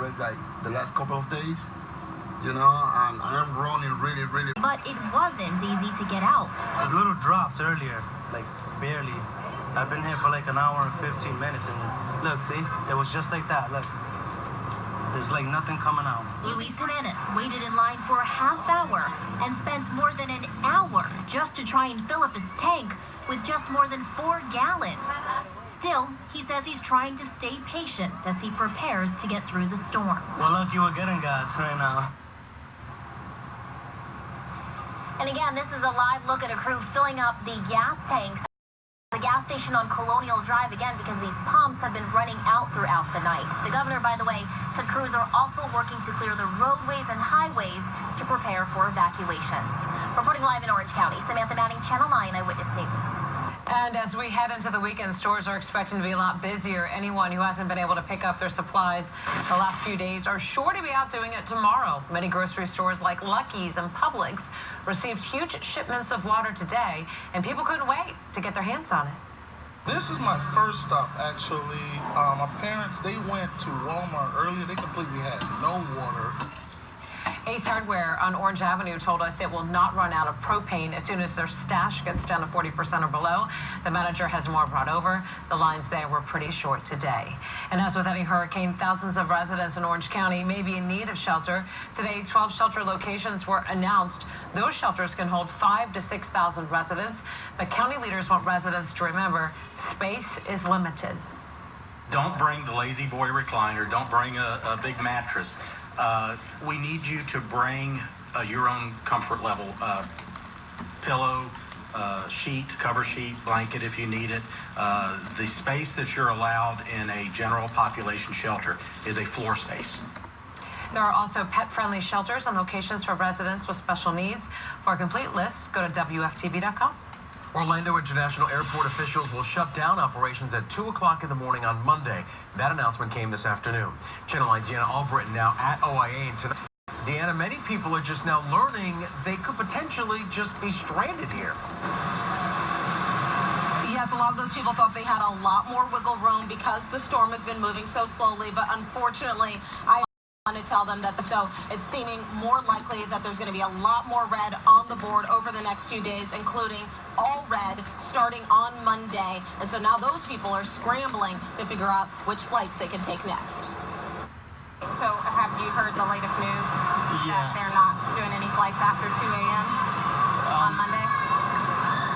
already like the last couple of days, you know, and I'm running really. But it wasn't easy to get out. The little drops earlier, like barely. I've been here for like an hour and 15 minutes, and look, see, it was just like that. Look, there's like nothing coming out. Luis Jimenez waited in line for a half hour and spent more than an hour just to try and fill up his tank with just more than 4 gallons. Still, he says he's trying to stay patient as he prepares to get through the storm. Well, look, you were getting gas right now. And again, this is a live look at a crew filling up the gas tanks. The gas station on Colonial Drive again because these pumps have been running out throughout the night. The governor, by the way, said crews are also working to clear the roadways and highways to prepare for evacuations. Reporting live in Orange County, Samantha Manning, Channel 9 Eyewitness News. And as we head into the weekend, stores are expecting to be a lot busier. Anyone who hasn't been able to pick up their supplies the last few days are sure to be out doing it tomorrow. Many grocery stores like Lucky's and Publix received huge shipments of water today, and people couldn't wait to get their hands on it. This is my first stop, actually. My parents, they went to Walmart earlier. They completely had no water. Ace Hardware on Orange Avenue told us it will not run out of propane as soon as their stash gets down to 40% or below. The manager has more brought over. The lines there were pretty short today. And as with any hurricane, thousands of residents in Orange County may be in need of shelter. Today, 12 shelter locations were announced. Those shelters can hold 5,000 to 6,000 residents. But county leaders want residents to remember space is limited. Don't bring the lazy boy recliner. Don't bring a big mattress. We need you to bring your own comfort level pillow, sheet, cover sheet, blanket if you need it. The space that you're allowed in a general population shelter is a floor space. There are also pet-friendly shelters and locations for residents with special needs. For a complete list, go to WFTV.com. Orlando International Airport officials will shut down operations at 2 o'clock in the morning on Monday. That announcement came this afternoon. Channel 9's Deanna Albritton now at OIA. And tonight, Deanna, many people are just now learning they could potentially just be stranded here. Yes, a lot of those people thought they had a lot more wiggle room because the storm has been moving so slowly, but unfortunately, I want to tell them that so it's seeming more likely that there's going to be a lot more red on the board over the next few days, including all red starting on Monday. And so now those people are scrambling to figure out which flights they can take next. So have you heard the latest news that they're not doing any flights after 2 a.m. on Monday?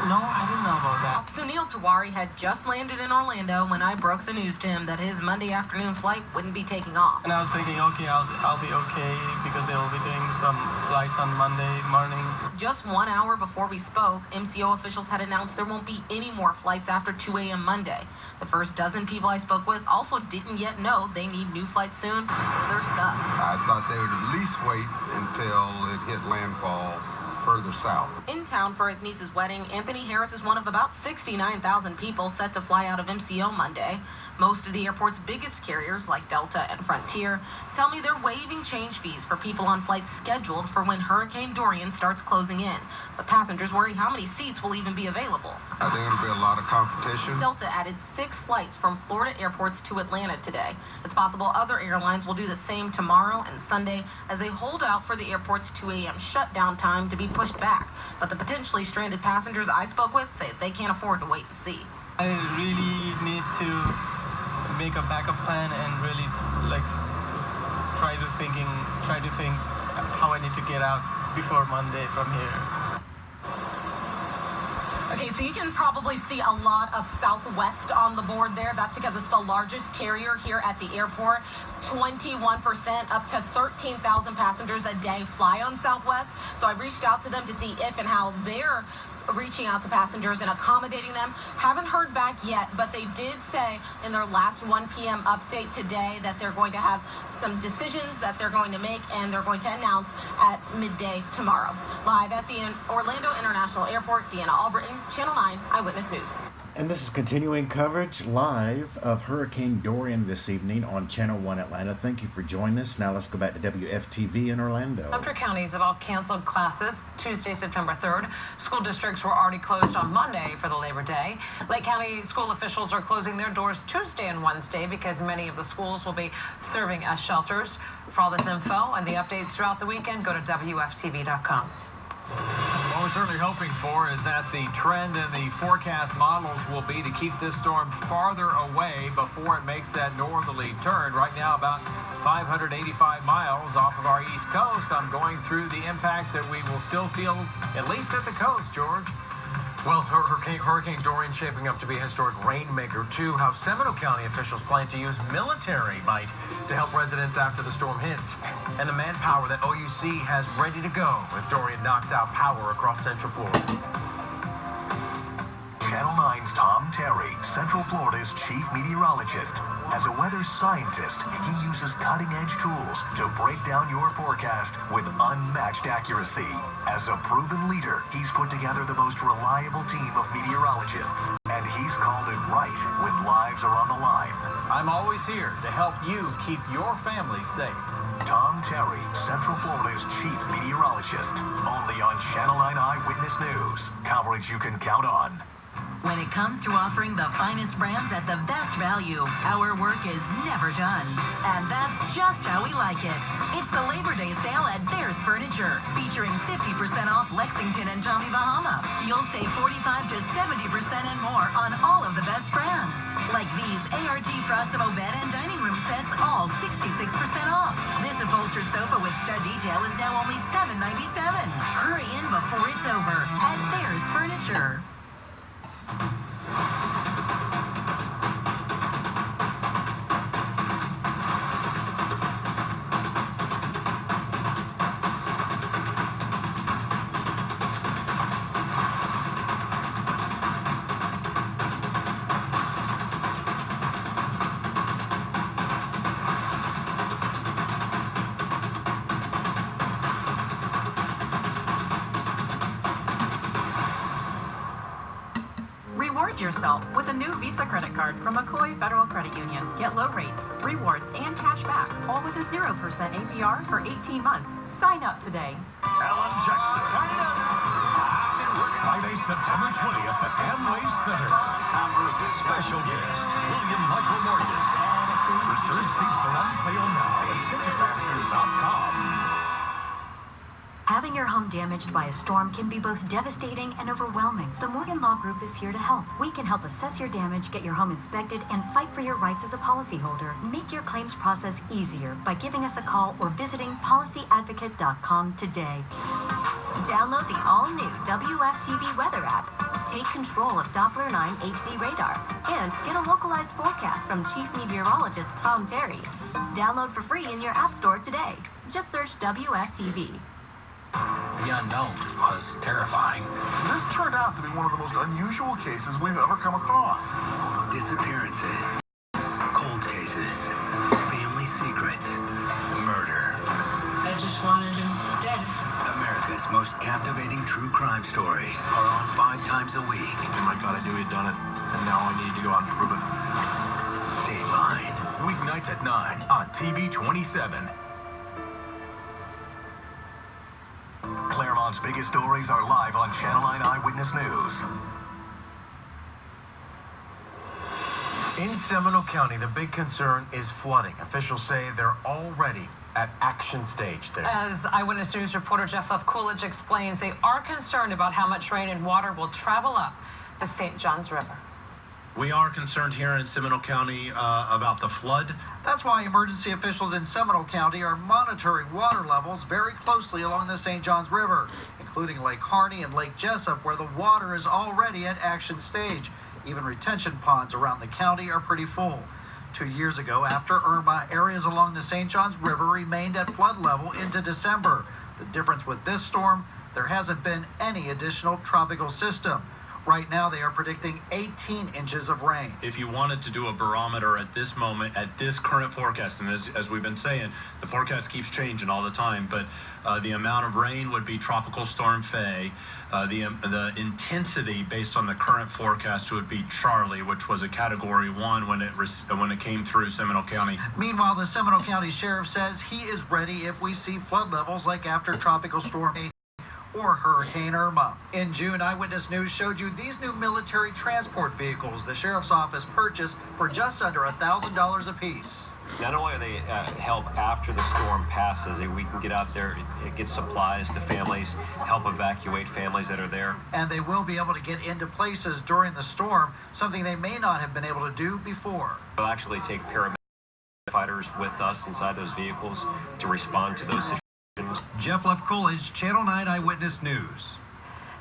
No, I didn't know about that. Sunil Tiwari had just landed in Orlando when I broke the news to him that his Monday afternoon flight wouldn't be taking off. And I was thinking, okay, I'll be okay because they will be doing some flights on Monday morning. Just 1 hour before we spoke, MCO officials had announced there won't be any more flights after 2 a.m. Monday. The first dozen people I spoke with also didn't yet know they need new flights soon. They're stuck. I thought they would at least wait until it hit landfall further south. In town for his niece's wedding, Anthony Harris is one of about 69,000 people set to fly out of MCO Monday. Most of the airport's biggest carriers, like Delta and Frontier, tell me they're waiving change fees for people on flights scheduled for when Hurricane Dorian starts closing in. But passengers worry how many seats will even be available. I think it'll be a lot of competition. Delta added 6 flights from Florida airports to Atlanta today. It's possible other airlines will do the same tomorrow and Sunday as they hold out for the airport's 2 a.m. shutdown time to be pushed back. But the potentially stranded passengers I spoke with say they can't afford to wait and see. I really need to make a backup plan and really like try to think how I need to get out before Monday from here. Okay, so you can probably see a lot of Southwest on the board there. That's because it's the largest carrier here at the airport. 21% up to 13,000 passengers a day fly on Southwest. So I reached out to them to see if and how they're reaching out to passengers and accommodating them. Haven't heard back yet, but they did say in their last 1 p.m. update today that they're going to have some decisions that they're going to make and they're going to announce at midday tomorrow. Live at the Orlando International Airport, Deanna Albritton, Channel 9 Eyewitness News. And this is continuing coverage live of Hurricane Dorian this evening on Channel 1 Atlanta. Thank you for joining us. Now let's go back to WFTV in Orlando. Sumter counties have all canceled classes Tuesday, September 3rd. School districts were already closed on Monday for the Labor Day. Lake County school officials are closing their doors Tuesday and Wednesday because many of the schools will be serving as shelters. For all this info and the updates throughout the weekend, go to WFTV.com. What we're certainly hoping for is that the trend in the forecast models will be to keep this storm farther away before it makes that northerly turn. Right now, about 585 miles off of our east coast. I'm going through the impacts that we will still feel, at least at the coast, George. Well, Hurricane Dorian shaping up to be a historic rainmaker, too. How Seminole County officials plan to use military might to help residents after the storm hits. And the manpower that OUC has ready to go if Dorian knocks out power across Central Florida. Channel 9's Tom Terry, Central Florida's chief meteorologist. As a weather scientist, he uses cutting-edge tools to break down your forecast with unmatched accuracy. As a proven leader, he's put together the most reliable team of meteorologists, and he's called it right when lives are on the line. I'm always here to help you keep your family safe. Tom Terry, Central Florida's chief meteorologist, only on Channel 9 Eyewitness News. Coverage you can count on. When it comes to offering the finest brands at the best value, our work is never done. And that's just how we like it. It's the Labor Day sale at Bears Furniture, featuring 50% off Lexington and Tommy Bahama. You'll save 45 to 70% and more on all of the best brands. Like these ART Proximo bed and dining room sets, all 66% off. This upholstered sofa with stud detail is now only $7.97. Hurry in before it's over at Bears Furniture. Reward yourself with a new Visa credit card from McCoy Federal Credit Union. Get low rates, rewards, and cash back, all with a 0% APR for 18 months. Sign up today. Alan Jackson. Friday, September 20th at Amway Center. Special guest, William Michael Morgan. Reserved seats are on sale now at Ticketmaster.com. Having your home damaged by a storm can be both devastating and overwhelming. The Morgan Law Group is here to help. We can help assess your damage, get your home inspected, and fight for your rights as a policyholder. Make your claims process easier by giving us a call or visiting policyadvocate.com today. Download the all-new WFTV weather app. Take control of Doppler 9 HD radar and get a localized forecast from Chief Meteorologist Tom Terry. Download for free in your app store today. Just search WFTV. The unknown was terrifying. This turned out to be one of the most unusual cases we've ever come across. Disappearances, cold cases, family secrets, murder. I just wanted him dead. America's most captivating true crime stories are on 5 times a week. Oh my God, I knew he'd done it, and now I need to go out and prove it. Dateline. Weeknights at 9 on TV 27. Claremont's biggest stories are live on Channel 9 Eyewitness News. In Seminole County, the big concern is flooding. Officials say they're already at action stage there. As Eyewitness News reporter Jeff Love Coolidge explains, they are concerned about how much rain and water will travel up the St. Johns River. We are concerned here in Seminole County about the flood. That's why emergency officials in Seminole County are monitoring water levels very closely along the St. Johns River, including Lake Harney and Lake Jessup, where the water is already at action stage. Even retention ponds around the county are pretty full. 2 years ago, after Irma, areas along the St. Johns River remained at flood level into December. The difference with this storm, there hasn't been any additional tropical system. Right now, they are predicting 18 inches of rain. If you wanted to do a barometer at this moment, at this current forecast, and as we've been saying, the forecast keeps changing all the time, but the amount of rain would be Tropical Storm Faye. The intensity based on the current forecast would be Charlie, which was a Category 1 when it came through Seminole County. Meanwhile, the Seminole County Sheriff says he is ready if we see flood levels like after Tropical Storm Faye or Hurricane Irma. In June, Eyewitness News showed you these new military transport vehicles the Sheriff's Office purchased for just under $1,000 a piece. Not only are they help after the storm passes, we can get out there, get supplies to families, help evacuate families that are there. And they will be able to get into places during the storm, something they may not have been able to do before. We'll actually take paramedics with us inside those vehicles to respond to those situations. Jeff Left Coolidge, Channel 9 Eyewitness News.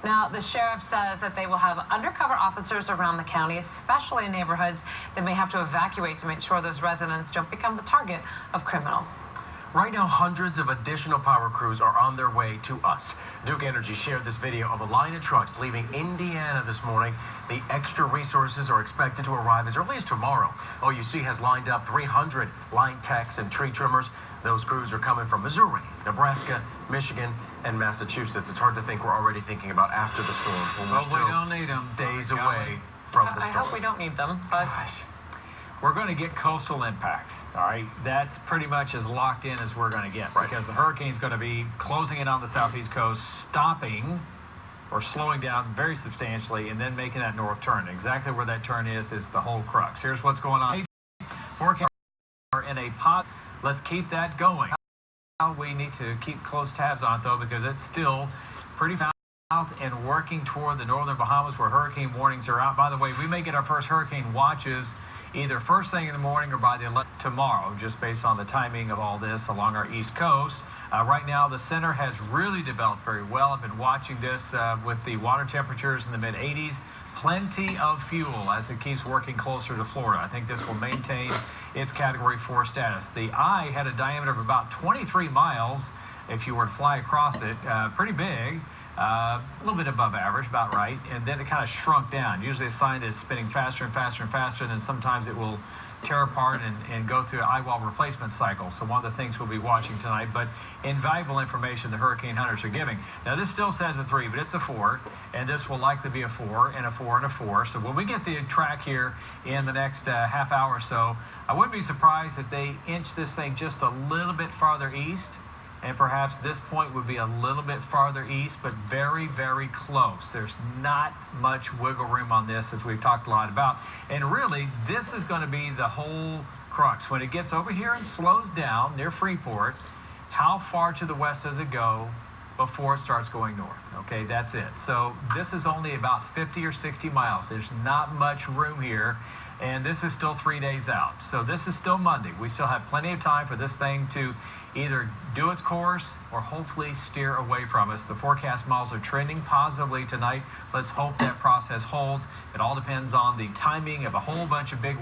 Now, the sheriff says that they will have undercover officers around the county, especially in neighborhoods that may have to evacuate to make sure those residents don't become the target of criminals. Right now, hundreds of additional power crews are on their way to us. Duke Energy shared this video of a line of trucks leaving Indiana this morning. The extra resources are expected to arrive as early as tomorrow. OUC has lined up 300 line techs and tree trimmers. Those crews are coming from Missouri, Nebraska, Michigan, and Massachusetts. It's hard to think we're already thinking about after the storm. So we don't need them. Days away from the storm. I hope we don't need them, but... Gosh. We're going to get coastal impacts, all right? That's pretty much as locked in as we're going to get, because the hurricane's going to be closing in on the southeast coast, stopping or slowing down very substantially, and then making that north turn. Exactly where that turn is the whole crux. Here's what's going on. Forecast are in a pot. Let's keep that going. We need to keep close tabs on it, though, because it's still pretty south and working toward the northern Bahamas where hurricane warnings are out. By the way, we may get our first hurricane watches either first thing in the morning or by the tomorrow, just based on the timing of all this along our east coast. Right now, the center has really developed very well. I've been watching this with the water temperatures in the mid-80s. Plenty of fuel as it keeps working closer to Florida. I think this will maintain its Category 4 status. The eye had a diameter of about 23 miles if you were to fly across it. Pretty big. A little bit above average, about right, and then it kind of shrunk down. Usually a sign that it's spinning faster and faster and faster, and then sometimes it will tear apart and go through an eyewall replacement cycle. So one of the things we'll be watching tonight, but invaluable information the hurricane hunters are giving. Now this still says a 3, but it's a 4, and this will likely be a 4 and a 4 and a 4. So when we get the track here in the next half hour or so, I wouldn't be surprised if they inch this thing just a little bit farther east. And perhaps this point would be a little bit farther east, but very, very close. There's not much wiggle room on this, as we've talked a lot about. And really, this is going to be the whole crux. When it gets over here and slows down near Freeport, how far to the west does it go before it starts going north? Okay, that's it. So this is only about 50 or 60 miles. There's not much room here. And this is still 3 days out. So this is still Monday. We still have plenty of time for this thing to either do its course or hopefully steer away from us. The forecast models are trending positively tonight. Let's hope that process holds. It all depends on the timing of a whole bunch of big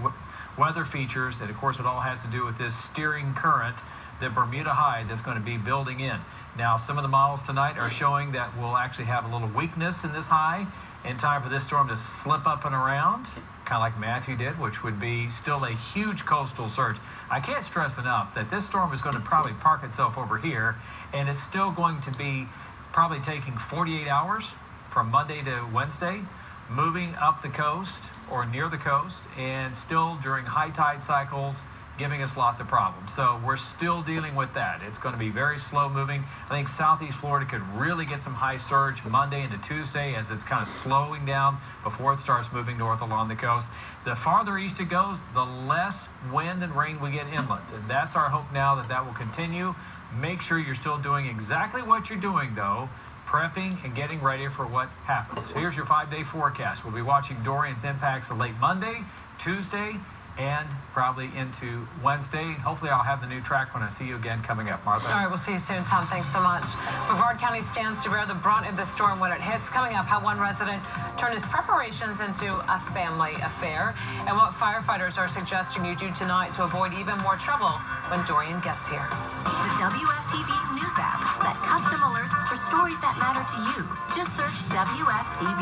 weather features. And of course, it all has to do with this steering current, the Bermuda high that's going to be building in. Now, some of the models tonight are showing that we'll actually have a little weakness in this high in time for this storm to slip up and around, kind of like Matthew did, which would be still a huge coastal surge. I can't stress enough that this storm is going to probably park itself over here, and it's still going to be probably taking 48 hours from Monday to Wednesday, moving up the coast or near the coast, and still during high tide cycles, giving us lots of problems. So we're still dealing with that. It's going to be very slow moving. I think southeast Florida could really get some high surge Monday into Tuesday as it's kind of slowing down before it starts moving north along the coast. The farther east it goes, the less wind and rain we get inland. And that's our hope now that that will continue. Make sure you're still doing exactly what you're doing, though, prepping and getting ready for what happens. Here's your 5-day forecast. We'll be watching Dorian's impacts late Monday, Tuesday, and probably into Wednesday. Hopefully I'll have the new track when I see you again coming up. Martha? All right, we'll see you soon, Tom. Thanks so much. Brevard County stands to bear the brunt of the storm when it hits. Coming up, how one resident turned his preparations into a family affair, and what firefighters are suggesting you do tonight to avoid even more trouble when Dorian gets here. The WFTV News app. Set custom alerts for stories that matter to you. Just search WFTV.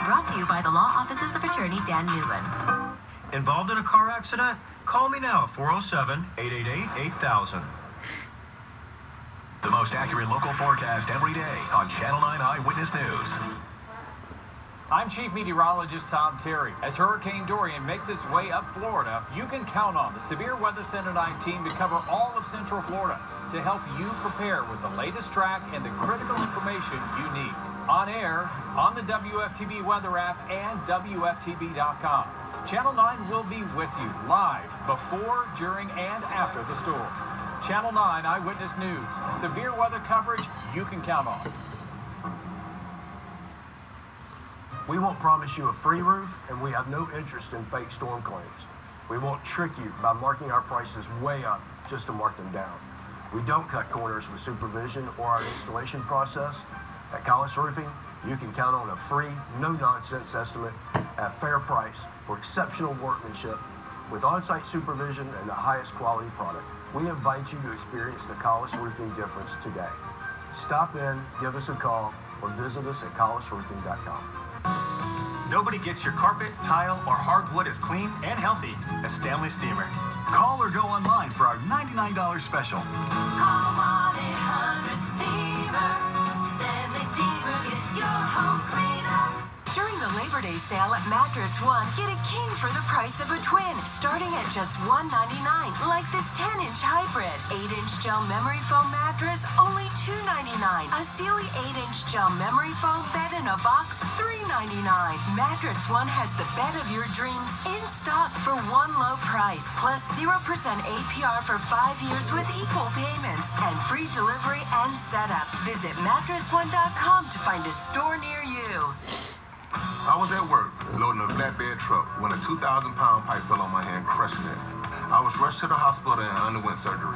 Brought to you by the Law Offices of Attorney Dan Newland. Involved in a car accident? Call me now, 407-888-8000. The most accurate local forecast every day on Channel 9 Eyewitness News. I'm Chief Meteorologist Tom Terry. As Hurricane Dorian makes its way up Florida, you can count on the Severe Weather Center 9 team to cover all of Central Florida to help you prepare with the latest track and the critical information you need. On air, on the WFTV weather app, and WFTV.com. Channel 9 will be with you live before, during, and after the storm. Channel 9 Eyewitness News. Severe weather coverage you can count on. We won't promise you a free roof, and we have no interest in fake storm claims. We won't trick you by marking our prices way up just to mark them down. We don't cut corners with supervision or our installation process. At Collis Roofing, you can count on a free, no-nonsense estimate at a fair price for exceptional workmanship with on-site supervision and the highest quality product. We invite you to experience the Collis Roofing difference today. Stop in, give us a call, or visit us at collisroofing.com. Nobody gets your carpet, tile, or hardwood as clean and healthy as Stanley Steamer. Call or go online for our $99 special. Call 1-800-STEAMER. Stanley Steamer gets your home cleaner. During the Labor Day sale at Mattress One, get a king for the price of a twin, starting at just $199. Like this 10-inch hybrid, 8-inch gel memory foam mattress, only $299. A Sealy 8-inch gel memory foam bed in a box, $399. Mattress One has the bed of your dreams in stock for one low price, plus 0% APR for 5 years with equal payments and free delivery and setup. Visit mattressone.com to find a store near you. I was at work loading a flatbed truck when a 2,000-pound pipe fell on my hand, crushing it. I was rushed to the hospital and underwent surgery.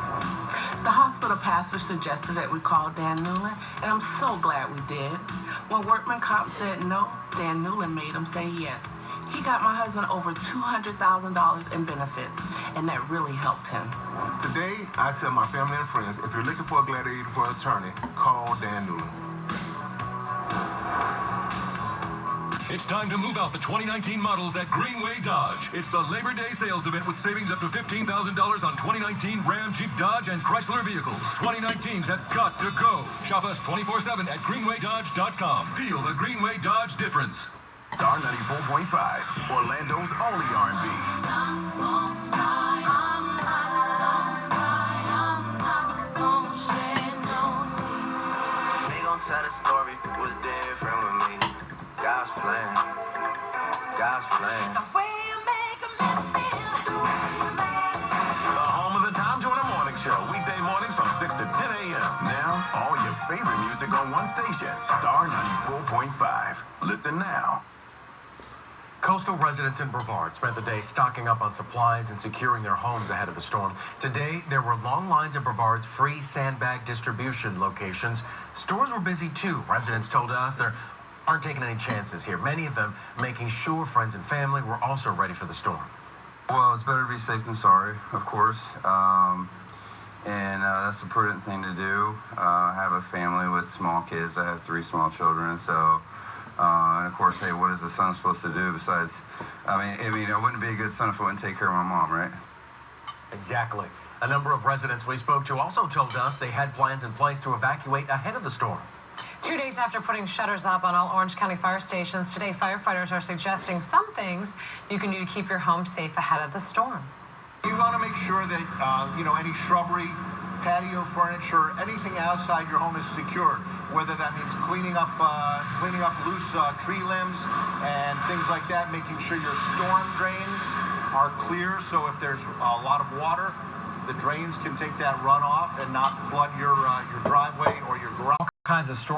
The hospital pastor suggested that we call Dan Newland, and I'm so glad we did. When Workman Comp said no, Dan Newland made him say yes. He got my husband over $200,000 in benefits, and that really helped him. Today, I tell my family and friends, if you're looking for a gladiator for an attorney, call Dan Newland. It's time to move out the 2019 models at Greenway Dodge. It's the Labor Day sales event with savings up to $15,000 on 2019 Ram, Jeep, Dodge, and Chrysler vehicles. 2019s have got to go. Shop us 24/7 at greenwaydodge.com. Feel the Greenway Dodge difference. Star 94.5, Orlando's only R&B. They gon' tell the story was different with me. God's plan. God's plan. The home of the Tom Joyner Morning Show, weekday mornings from 6 to 10 a.m. Now, all your favorite music on one station, Star 94.5. Listen now. Coastal residents in Brevard spent the day stocking up on supplies and securing their homes ahead of the storm. Today, there were long lines at Brevard's free sandbag distribution locations. Stores were busy too. Residents told us there aren't taking any chances here. Many of them making sure friends and family were also ready for the storm. Well, it's better to be safe than sorry, of course. That's the prudent thing to do. I have a family with small kids. I have 3 small children, so... and of course, hey, what is a son supposed to do besides, I wouldn't be a good son if I wouldn't take care of my mom, right? Exactly. A number of residents we spoke to also told us they had plans in place to evacuate ahead of the storm. 2 days after putting shutters up on all Orange County fire stations, today firefighters are suggesting some things you can do to keep your home safe ahead of the storm. You want to make sure that, any shrubbery, patio furniture, anything outside your home is secured, whether that means cleaning up loose tree limbs and things like that, making sure your storm drains are clear, so if there's a lot of water, the drains can take that runoff and not flood your driveway or your garage. All kinds of storm